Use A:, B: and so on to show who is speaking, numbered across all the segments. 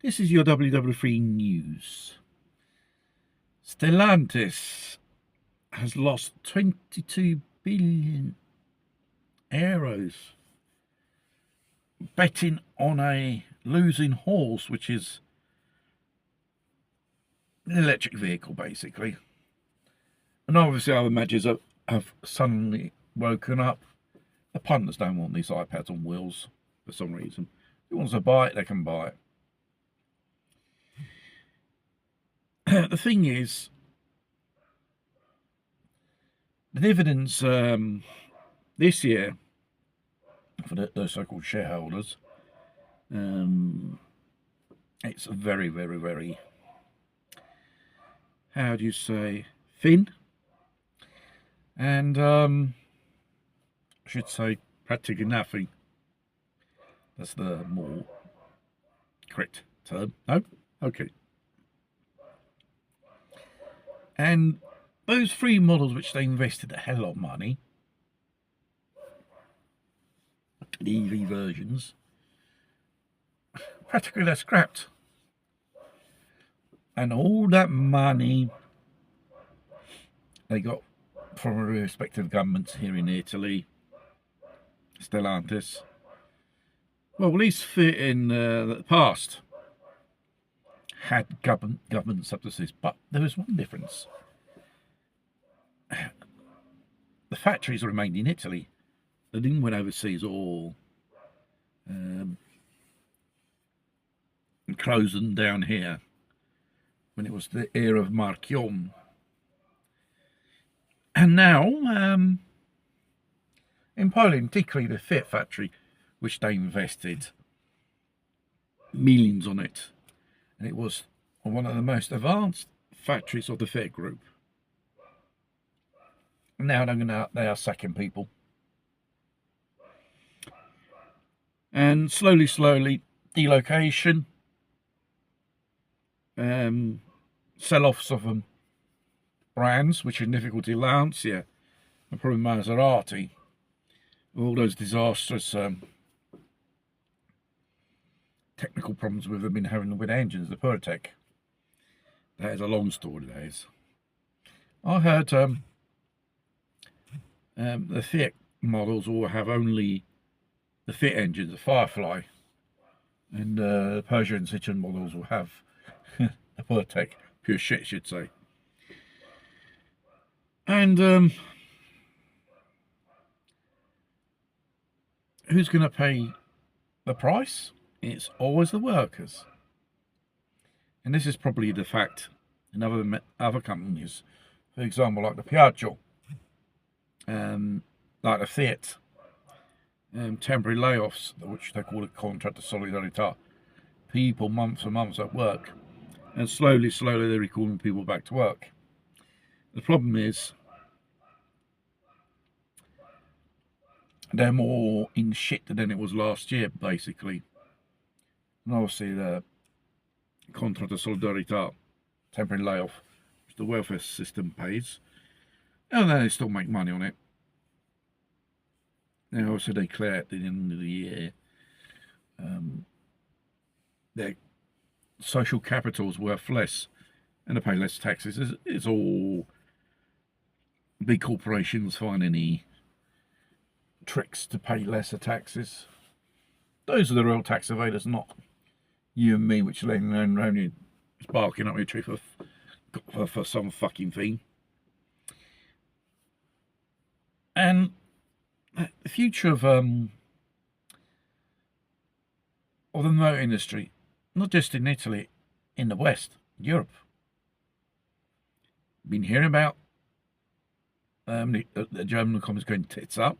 A: This is your WW3 news. Stellantis has lost 22 billion euros betting on a losing horse, which is an electric vehicle, basically. And obviously, other managers have suddenly woken up. The punters don't want these iPads on wheels for some reason. If they want to buy it, they can buy it. The thing is, the dividends this year for the so-called shareholders, it's very, very, very, how do you say, thin, and I should say practically nothing. That's the more correct term. No? Okay. And those three models which they invested a hell of money, the EV versions, practically they're scrapped. And all that money they got from respective governments here in Italy, Stellantis, well, at least fit in the past had government subsidies, but there was one difference. The factories remained in Italy. They didn't went overseas or closed them down here when it was the era of Marchion. And now, in Poland, particularly the Fiat factory, which they invested millions on it, and it was one of the most advanced factories of the Fiat group. Now they are sacking people. And slowly, delocation, sell-offs of brands, which are difficulty Lancia, and probably Maserati, all those disastrous technical problems we've been having with engines, the Puretech. That is a long story, that is. I heard the Fiat models all have only the Fiat engines, the Firefly, and the Peugeot and Citroen models will have the Puretech, pure shit, I should say. And who's going to pay the price? It's always the workers. And this is probably the fact in other companies, for example, like the Piaggio, like the Fiat, temporary layoffs, which they call it contract of solidarity. People months and months at work, and slowly they're recalling people back to work. The problem is they're more in shit than it was last year, basically. And obviously the contract of solidarity, temporary layoff, which the welfare system pays, and then they still make money on it. They also declare at the end of the year their social capital is worth less, and they pay less taxes. It's all big corporations find any tricks to pay lesser taxes. Those are the real tax evaders, not you and me, which are only barking up your tree for some fucking thing. And the future of the motor industry, not just in Italy, in the West, Europe. Been hearing about the German economy is going tits up.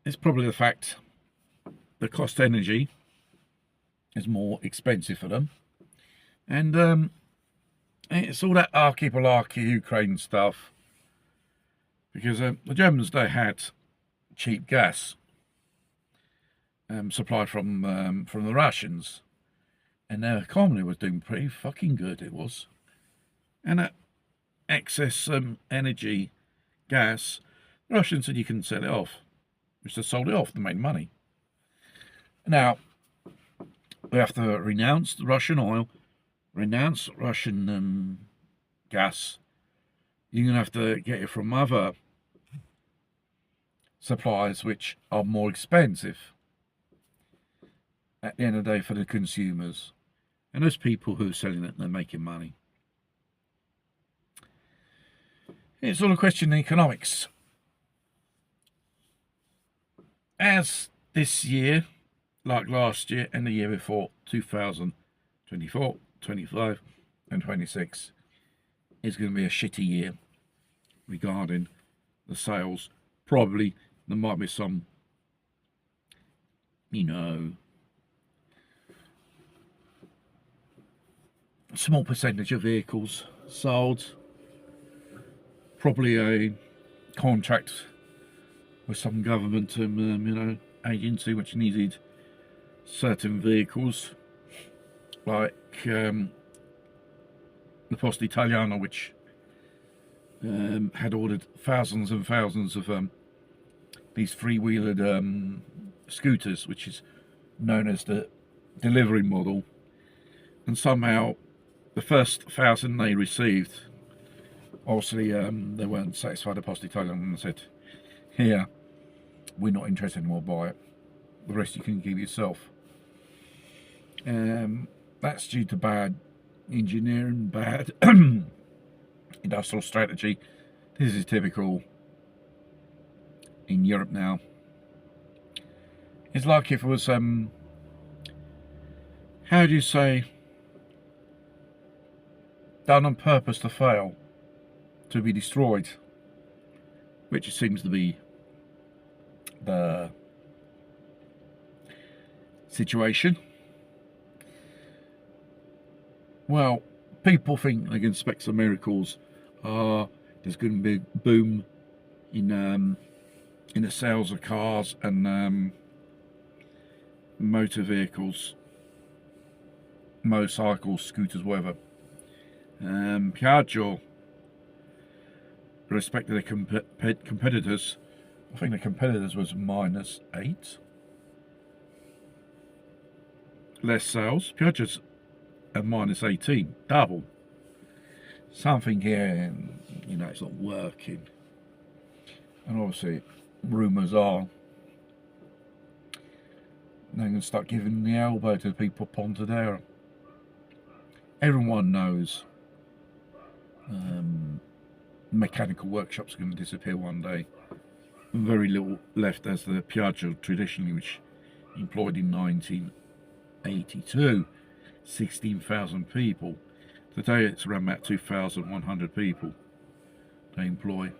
A: It's probably the fact the cost of energy is more expensive for them, and it's all that arky Ukraine stuff, because the Germans, they had cheap gas supplied from the Russians, and their economy was doing pretty fucking good. It was, and that excess energy, gas, the Russians said you can sell it off, which they sold it off. They made money. Now, we have to renounce the Russian oil, renounce Russian gas. You're going to have to get it from other suppliers which are more expensive at the end of the day for the consumers. And those people who are selling it, they're making money. It's all a question of economics. As this year, like last year and the year before, 2024, 25 and 26 is going to be a shitty year regarding the sales. Probably there might be some, small percentage of vehicles sold. Probably a contract with some government agency which needed certain vehicles, like the Poste Italiano, which had ordered thousands and thousands of these three-wheeled scooters, which is known as the delivery model, and somehow the first 1,000 they received, obviously they weren't satisfied with Poste Italiano and said, here, we're not interested anymore, buy it, the rest you can keep yourself. That's due to bad engineering, bad industrial strategy. This is typical in Europe now. It's like if it was, how do you say, done on purpose to fail, to be destroyed, which it seems to be the situation. Well, people think they can expect some miracles. There's going to be a boom in the sales of cars and motor vehicles, motorcycles, scooters, whatever. Piaggio, with respect to the competitors, I think the competitors was -8. Less sales. Piaggio's at -18, double. Something here, it's not working. And obviously, rumours are they're going to start giving the elbow to the people of Pontedera. Everyone knows mechanical workshops are going to disappear one day. Very little left as the Piaggio traditionally, which employed in 1982 16,000 people. Today it's around about 2,100 people they employ.